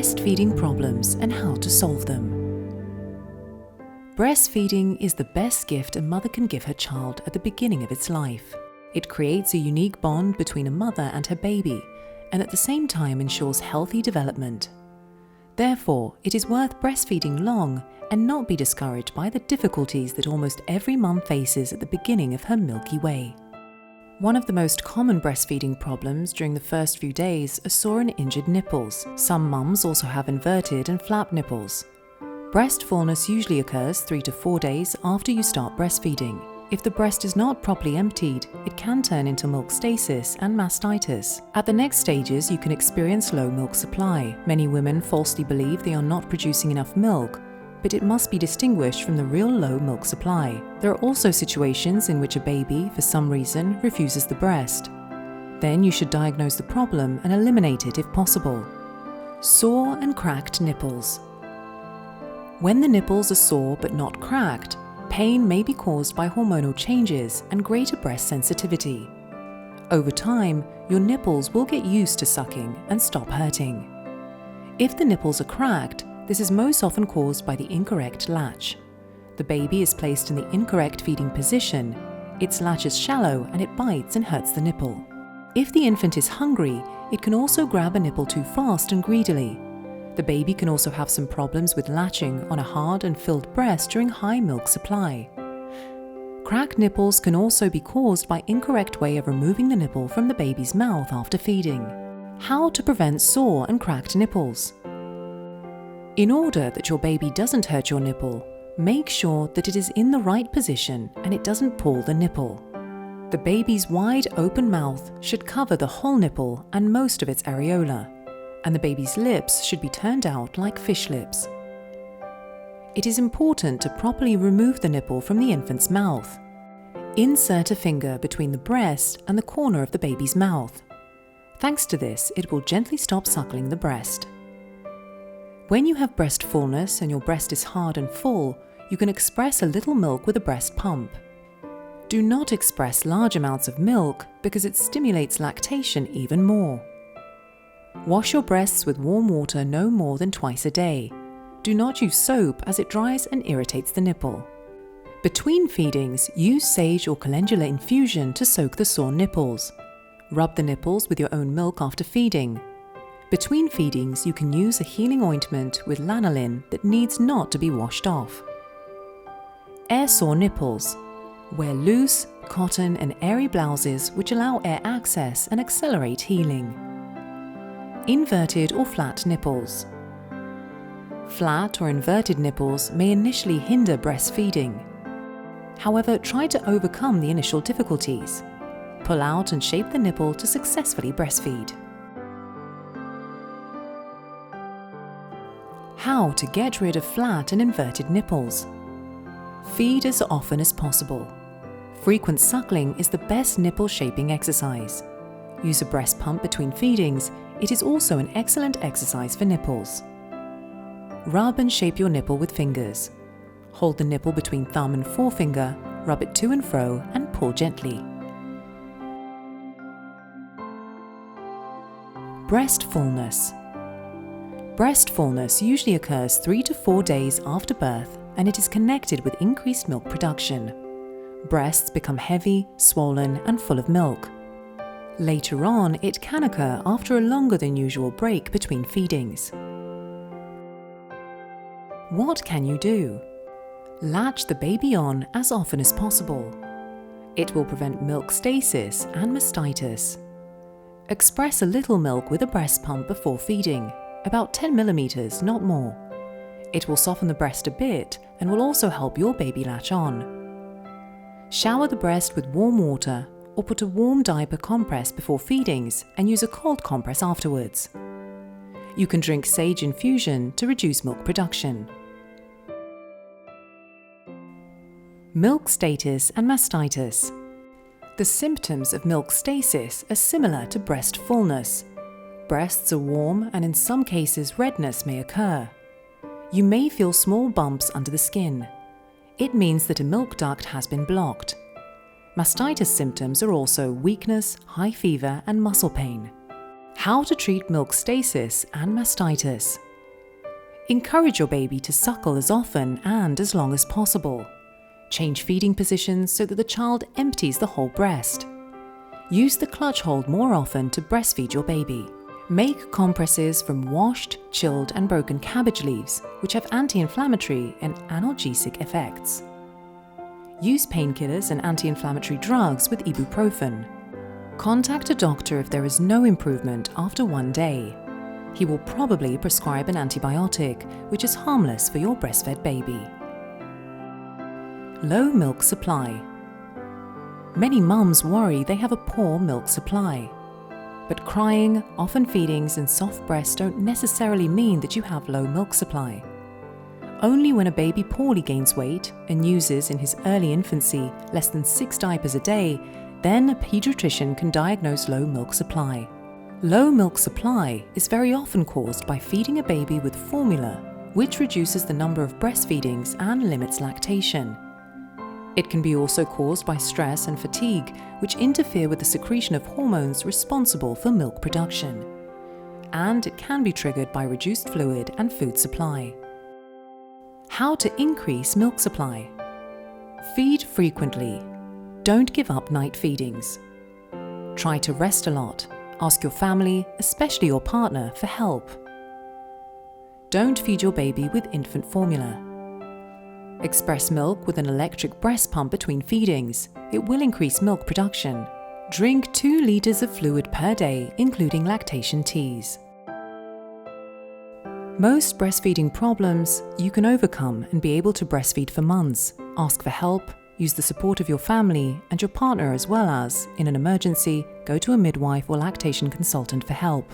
breastfeeding problems and how to solve them. Breastfeeding is the best gift a mother can give her child at the beginning of its life. It creates a unique bond between a mother and her baby, and at the same time ensures healthy development. Therefore, it is worth breastfeeding long and not be discouraged by the difficulties that almost every mum faces at the beginning of her milky way. One of the most common breastfeeding problems during the first few days are sore and injured nipples. Some mums also have inverted and flap nipples. Breast fullness usually occurs 3 to 4 days after you start breastfeeding. If the breast is not properly emptied, it can turn into milk stasis and mastitis. At the next stages, you can experience low milk supply. Many women falsely believe they are not producing enough milk, but it must be distinguished from the real low milk supply. There are also situations in which a baby, for some reason, refuses the breast. Then you should diagnose the problem and eliminate it if possible. Sore and cracked nipples. When the nipples are sore but not cracked, pain may be caused by hormonal changes and greater breast sensitivity. Over time, your nipples will get used to sucking and stop hurting. If the nipples are cracked, this is most often caused by the incorrect latch. The baby is placed in the incorrect feeding position, its latch is shallow and it bites and hurts the nipple. If the infant is hungry, it can also grab a nipple too fast and greedily. The baby can also have some problems with latching on a hard and filled breast during high milk supply. Cracked nipples can also be caused by incorrect way of removing the nipple from the baby's mouth after feeding. How to prevent sore and cracked nipples? In order that your baby doesn't hurt your nipple, make sure that it is in the right position and it doesn't pull the nipple. The baby's wide open mouth should cover the whole nipple and most of its areola, and the baby's lips should be turned out like fish lips. It is important to properly remove the nipple from the infant's mouth. Insert a finger between the breast and the corner of the baby's mouth. Thanks to this, it will gently stop suckling the breast. When you have breast fullness and your breast is hard and full, you can express a little milk with a breast pump. Do not express large amounts of milk because it stimulates lactation even more. Wash your breasts with warm water no more than twice a day. Do not use soap as it dries and irritates the nipple. Between feedings, use sage or calendula infusion to soak the sore nipples. Rub the nipples with your own milk after feeding. Between feedings, you can use a healing ointment with lanolin that needs not to be washed off. Air sore nipples. Wear loose, cotton and airy blouses which allow air access and accelerate healing. Inverted or flat nipples. Flat or inverted nipples may initially hinder breastfeeding. However, try to overcome the initial difficulties. Pull out and shape the nipple to successfully breastfeed. How to get rid of flat and inverted nipples. Feed as often as possible. Frequent suckling is the best nipple shaping exercise. Use a breast pump between feedings. It is also an excellent exercise for nipples. Rub and shape your nipple with fingers. Hold the nipple between thumb and forefinger, rub it to and fro and pull gently. Breast fullness. Breast fullness usually occurs 3 to 4 days after birth and it is connected with increased milk production. Breasts become heavy, swollen and full of milk. Later on, it can occur after a longer than usual break between feedings. What can you do? Latch the baby on as often as possible. It will prevent milk stasis and mastitis. Express a little milk with a breast pump before feeding, about 10 millimeters, not more. It will soften the breast a bit and will also help your baby latch on. Shower the breast with warm water or put a warm diaper compress before feedings and use a cold compress afterwards. You can drink sage infusion to reduce milk production. Milk stasis and mastitis. The symptoms of milk stasis are similar to breast fullness. Breasts are warm and in some cases redness may occur. You may feel small bumps under the skin. It means that a milk duct has been blocked. Mastitis symptoms are also weakness, high fever and muscle pain. How to treat milk stasis and mastitis. Encourage your baby to suckle as often and as long as possible. Change feeding positions so that the child empties the whole breast. Use the clutch hold more often to breastfeed your baby. Make compresses from washed, chilled and broken cabbage leaves, which have anti-inflammatory and analgesic effects. Use painkillers and anti-inflammatory drugs with ibuprofen. Contact a doctor if there is no improvement after 1 day. He will probably prescribe an antibiotic, which is harmless for your breastfed baby. Low milk supply. Many mums worry they have a poor milk supply. But crying, often feedings and soft breasts don't necessarily mean that you have low milk supply. Only when a baby poorly gains weight and uses in his early infancy less than 6 diapers a day, then a pediatrician can diagnose low milk supply. Low milk supply is very often caused by feeding a baby with formula, which reduces the number of breastfeedings and limits lactation. It can be also caused by stress and fatigue, which interfere with the secretion of hormones responsible for milk production. And it can be triggered by reduced fluid and food supply. How to increase milk supply. Feed frequently. Don't give up night feedings. Try to rest a lot. Ask your family, especially your partner, for help. Don't feed your baby with infant formula. Express milk with an electric breast pump between feedings. It will increase milk production. Drink 2 liters of fluid per day, including lactation teas. Most breastfeeding problems you can overcome and be able to breastfeed for months. Ask for help, use the support of your family and your partner, as well as, in an emergency, go to a midwife or lactation consultant for help.